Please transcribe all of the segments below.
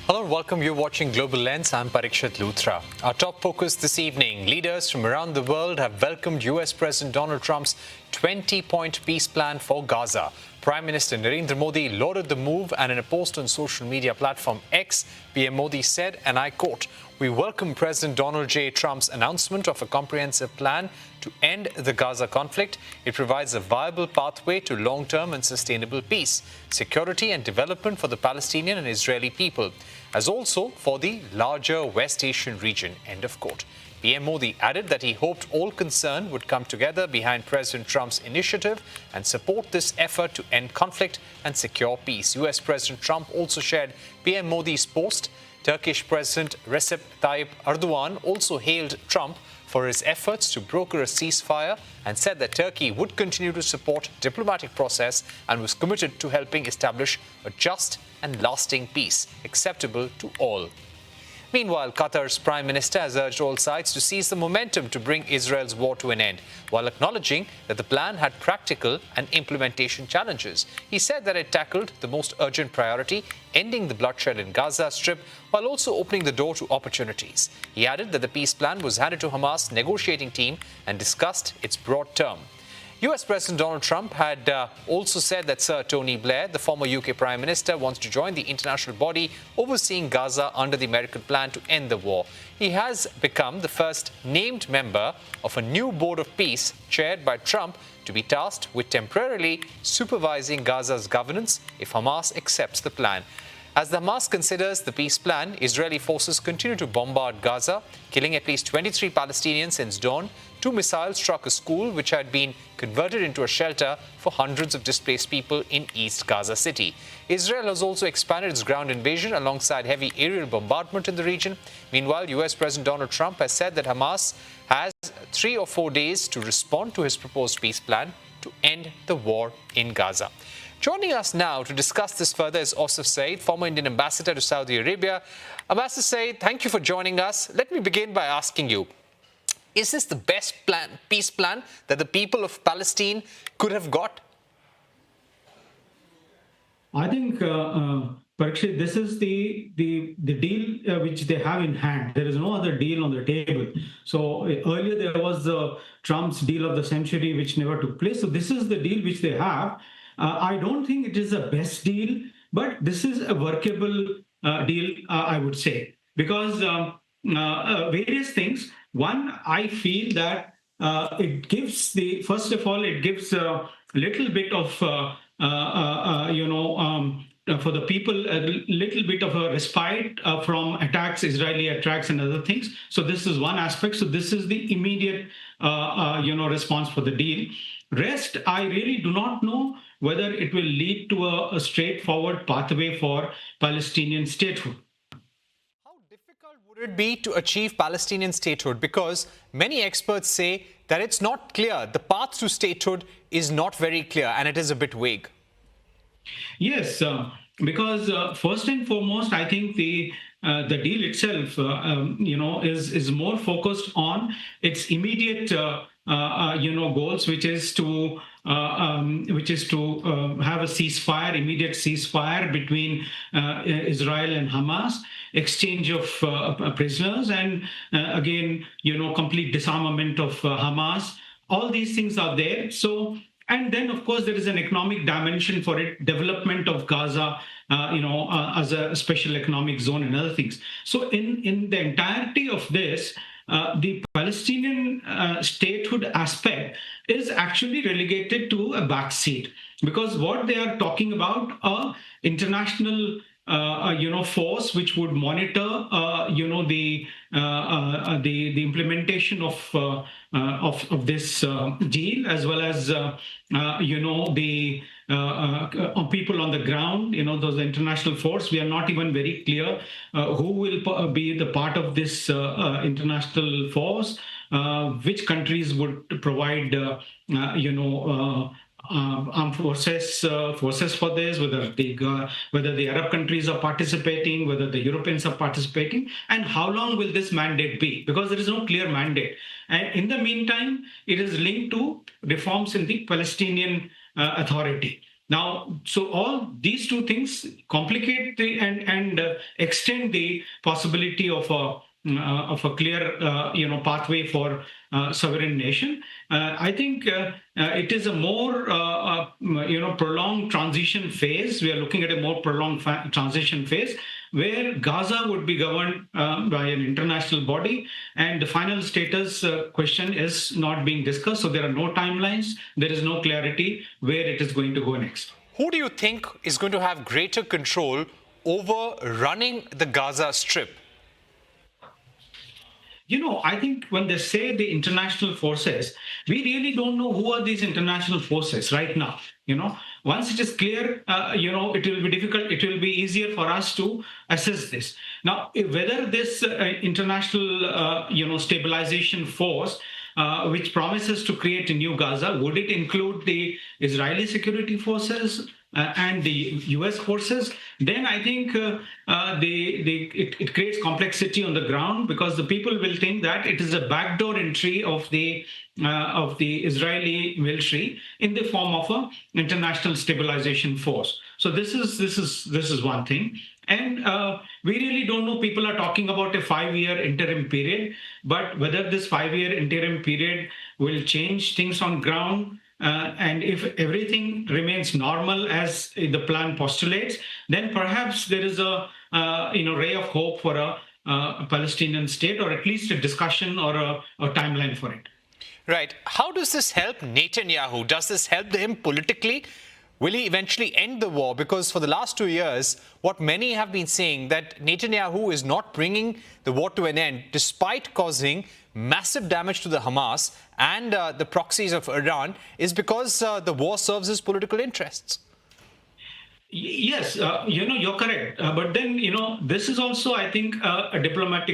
Hello and welcome. You're watching Global Lens. I'm Parikshit Luthra. Our top focus this evening. Leaders from around the world have welcomed US President Donald Trump's 20-point peace plan for Gaza. Prime Minister Narendra Modi lauded the move, and in a post on social media platform X, PM Modi said, and I quote, "We welcome President Donald J. Trump's announcement of a comprehensive plan to end the Gaza conflict. It provides a viable pathway to long-term and sustainable peace, security and development for the Palestinian and Israeli people, as also for the larger West Asian region," end of quote. PM Modi added that he hoped all concerned would come together behind President Trump's initiative and support this effort to end conflict and secure peace. US President Trump also shared PM Modi's post. Turkish President Recep Tayyip Erdogan also hailed Trump for his efforts to broker a ceasefire and said that Turkey would continue to support diplomatic process and was committed to helping establish a just and lasting peace acceptable to all. Meanwhile, Qatar's Prime Minister has urged all sides to seize the momentum to bring Israel's war to an end, while acknowledging that the plan had practical and implementation challenges. He said that it tackled the most urgent priority, ending the bloodshed in Gaza Strip, while also opening the door to opportunities. He added that the peace plan was handed to Hamas negotiating team and discussed its broad term. US President Donald Trump had also said that Sir Tony Blair, the former UK Prime Minister, wants to join the international body overseeing Gaza under the American plan to end the war. He has become the first named member of a new board of peace chaired by Trump to be tasked with temporarily supervising Gaza's governance if Hamas accepts the plan. As the Hamas considers the peace plan, Israeli forces continue to bombard Gaza, killing at least 23 Palestinians since dawn. 2 missiles struck a school which had been converted into a shelter for hundreds of displaced people in East Gaza City. Israel has also expanded its ground invasion alongside heavy aerial bombardment in the region. Meanwhile, US President Donald Trump has said that Hamas has 3 or 4 days to respond to his proposed peace plan to end the war in Gaza. Joining us now to discuss this further is Asif Saeed, former Indian ambassador to Saudi Arabia. Ambassador Saeed, thank you for joining us. Let me begin by asking you, is this the best peace plan that the people of Palestine could have got? I think, Parikshit, this is the deal which they have in hand. There is no other deal on the table. So earlier there was the Trump's deal of the century, which never took place. So this is the deal which they have. I don't think it is the best deal, but this is a workable deal, I would say, because various things. One, I feel that it gives first of all, it gives a little bit of, for the people, a little bit of a respite from attacks, Israeli attacks and other things. So this is one aspect. So this is the immediate, response for the deal. Rest, I really do not know whether it will lead to a straightforward pathway for Palestinian statehood. How difficult would it be to achieve Palestinian statehood? Because many experts say that it's not clear. The path to statehood is not very clear and it is a bit vague. Yes, because first and foremost, I think the deal itself, is more focused on its immediate, goals, which is to have a ceasefire, immediate ceasefire between Israel and Hamas, exchange of prisoners, and again, complete disarmament of Hamas. All these things are there. So. And then, of course, there is an economic dimension for it, development of Gaza, as a special economic zone and other things. So in the entirety of this, the Palestinian statehood aspect is actually relegated to a backseat, because what they are talking about, international force which would monitor, the implementation of this deal, as well as the people on the ground, those international force. We are not even very clear who will be the part of this international force, which countries would provide, armed forces for this, whether the Arab countries are participating, whether the Europeans are participating, and how long will this mandate be? Because there is no clear mandate. And in the meantime, it is linked to reforms in the Palestinian Authority. Now, so all these two things complicate and extend the possibility of a clear pathway for sovereign nation. I think it is a more prolonged transition phase. We are looking at a more prolonged transition phase where Gaza would be governed by an international body, and the final status question is not being discussed. So there are no timelines. There is no clarity where it is going to go next. Who do you think is going to have greater control over running the Gaza Strip? I think when they say the international forces, we really don't know who are these international forces right now. Once it is clear, it will be difficult. It will be easier for us to assess this. Now, whether this international, stabilization force, which promises to create a new Gaza, would it include the Israeli security forces and the US forces? Then I think it creates complexity on the ground, because the people will think that it is a backdoor entry of the Israeli military in the form of an international stabilization force. So this is one thing. And we really don't know. People are talking about a 5-year interim period, but whether this 5-year interim period will change things on ground, and if everything remains normal as the plan postulates, then perhaps there is a ray of hope for a Palestinian state, or at least a discussion or a timeline for it. Right. How does this help Netanyahu? Does this help him politically? Will he eventually end the war? Because for the last 2 years, what many have been saying, that Netanyahu is not bringing the war to an end, despite causing massive damage to the Hamas and the proxies of Iran, is because the war serves his political interests. Yes, you're correct. But then, this is also, I think, a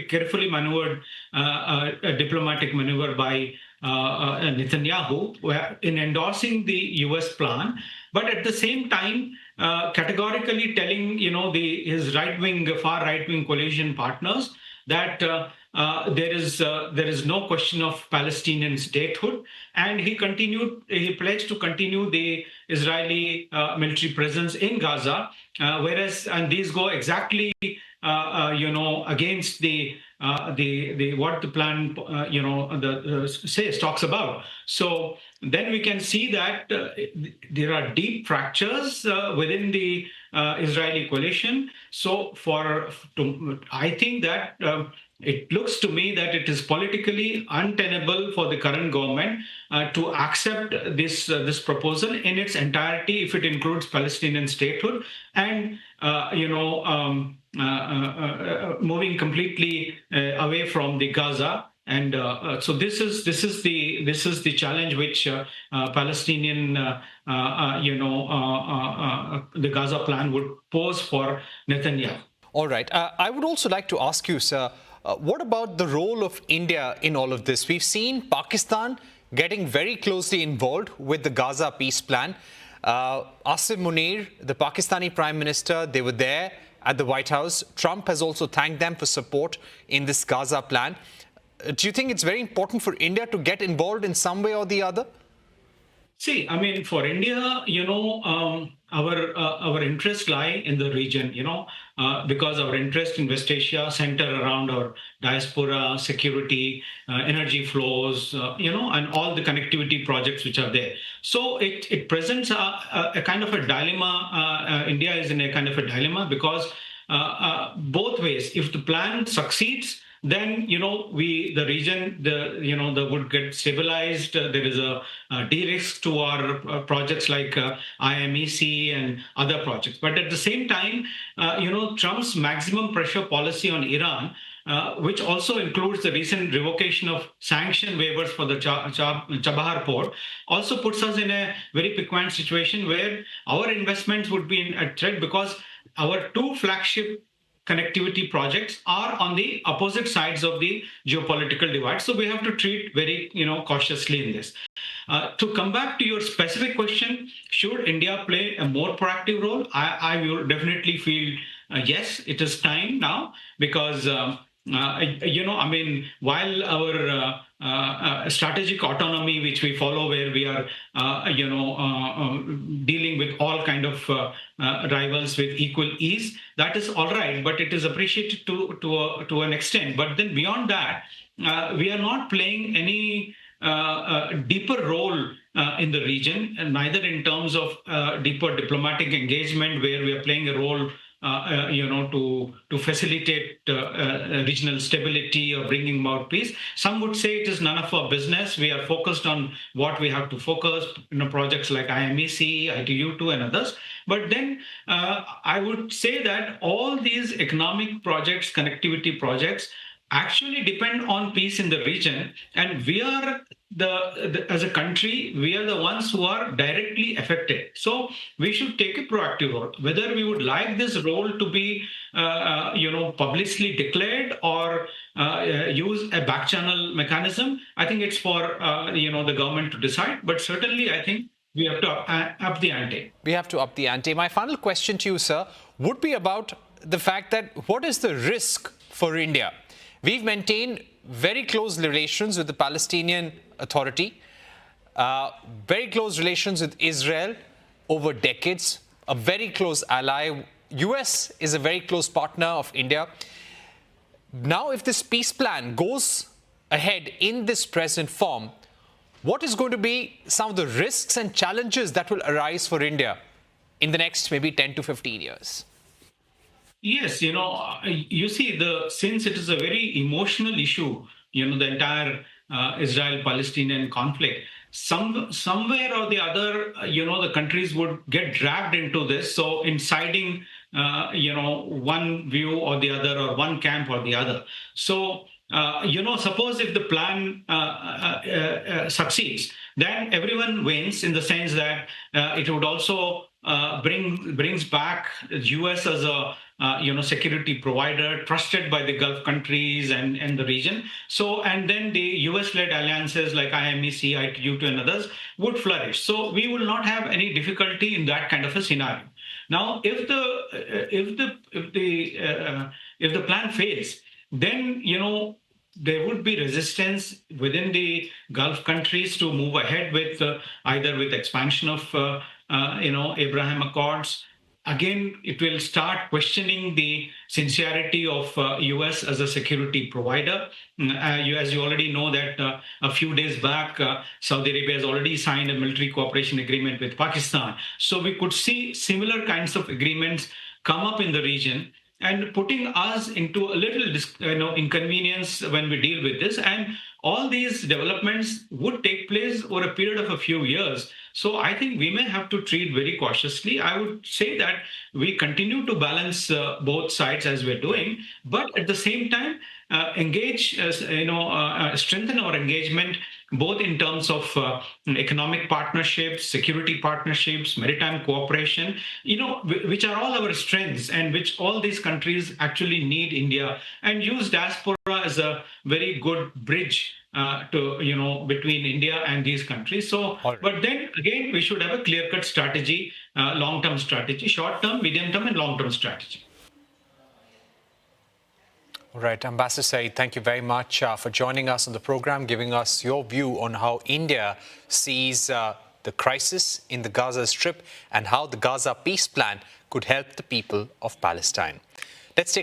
carefully maneuvered diplomatic maneuver by Netanyahu in endorsing the US plan, but at the same time categorically telling his far right wing coalition partners that there is no question of Palestinian statehood, and he pledged to continue the Israeli military presence in Gaza, and these go exactly against the what the plan talks about. So then we can see that there are deep fractures within the Israeli coalition. So I think that it looks to me that it is politically untenable for the current government to accept this proposal in its entirety, if it includes Palestinian statehood and moving completely away from the Gaza. And so this is the challenge which Palestinian the Gaza plan would pose for Netanyahu. All right. I would also like to ask you, sir, what about the role of India in all of this? We've seen Pakistan getting very closely involved with the Gaza peace plan. Asim Munir, the Pakistani Prime Minister, they were there at the White House. Trump has also thanked them for support in this Gaza plan. Do you think it's very important for India to get involved in some way or the other? See, I mean, for India, our interests lie in the region, because our interest in West Asia center around our diaspora, security, energy flows, and all the connectivity projects which are there. So it presents a kind of a dilemma. India is in a kind of a dilemma because both ways, if the plan succeeds, then the region would get stabilized. There is a de-risk to our projects like IMEC and other projects. But at the same time, Trump's maximum pressure policy on Iran, which also includes the recent revocation of sanction waivers for the Chabahar port, also puts us in a very piquant situation where our investments would be at threat, because our two flagship connectivity projects are on the opposite sides of the geopolitical divide. So we have to treat very cautiously in this. To come back to your specific question, should India play a more proactive role? I will definitely feel yes, it is time now, because while our strategic autonomy, which we follow, where we are, dealing with all kind of rivals with equal ease, that is all right, but it is appreciated to an extent. But then beyond that, we are not playing any deeper role in the region, and neither in terms of deeper diplomatic engagement, where we are playing a role to facilitate regional stability or bringing about peace. Some would say it is none of our business. We are focused on what we have to focus, projects like IMEC, ITU2 and others. But then I would say that all these economic projects, connectivity projects, actually depend on peace in the region, and we are as a country, we are the ones who are directly affected. So we should take a proactive role. Whether we would like this role to be publicly declared or use a back channel mechanism, I think it's for the government to decide. But certainly I think we have to up the ante. We have to up the ante. My final question to you, sir, would be about the fact that what is the risk for India? We've maintained very close relations with the Palestinian Authority, very close relations with Israel over decades, a very close ally. US is a very close partner of India. Now, if this peace plan goes ahead in this present form, what is going to be some of the risks and challenges that will arise for India in the next maybe 10 to 15 years? Yes, you see, since it is a very emotional issue, the entire Israel-Palestinian conflict, somewhere or the other, the countries would get dragged into this. So inciting, one view or the other, or one camp or the other. So, suppose if the plan succeeds, then everyone wins, in the sense that it would also brings back the US as a security provider trusted by the Gulf countries and the region. So, and then the US-led alliances like IMEC, ITU2 and others would flourish. So we will not have any difficulty in that kind of a scenario. Now, if the plan fails, then there would be resistance within the Gulf countries to move ahead with either with expansion of Abraham Accords. Again, it will start questioning the sincerity of US as a security provider. As you already know that a few days back, Saudi Arabia has already signed a military cooperation agreement with Pakistan. So we could see similar kinds of agreements come up in the region, and putting us into a little inconvenience when we deal with this. And all these developments would take place over a period of a few years. So I think we may have to treat very cautiously. I would say that we continue to balance both sides as we're doing, but at the same time, engage, strengthen our engagement, both in terms of economic partnerships, security partnerships, maritime cooperation, which are all our strengths, and which all these countries actually need India, and use diaspora as a very good bridge between India and these countries. So, right. But then again, we should have a clear-cut strategy, long-term strategy, short-term, medium-term, and long-term strategy. All right, Ambassador Saeed, thank you very much for joining us on the program, giving us your view on how India sees the crisis in the Gaza Strip and how the Gaza peace plan could help the people of Palestine. Let's take a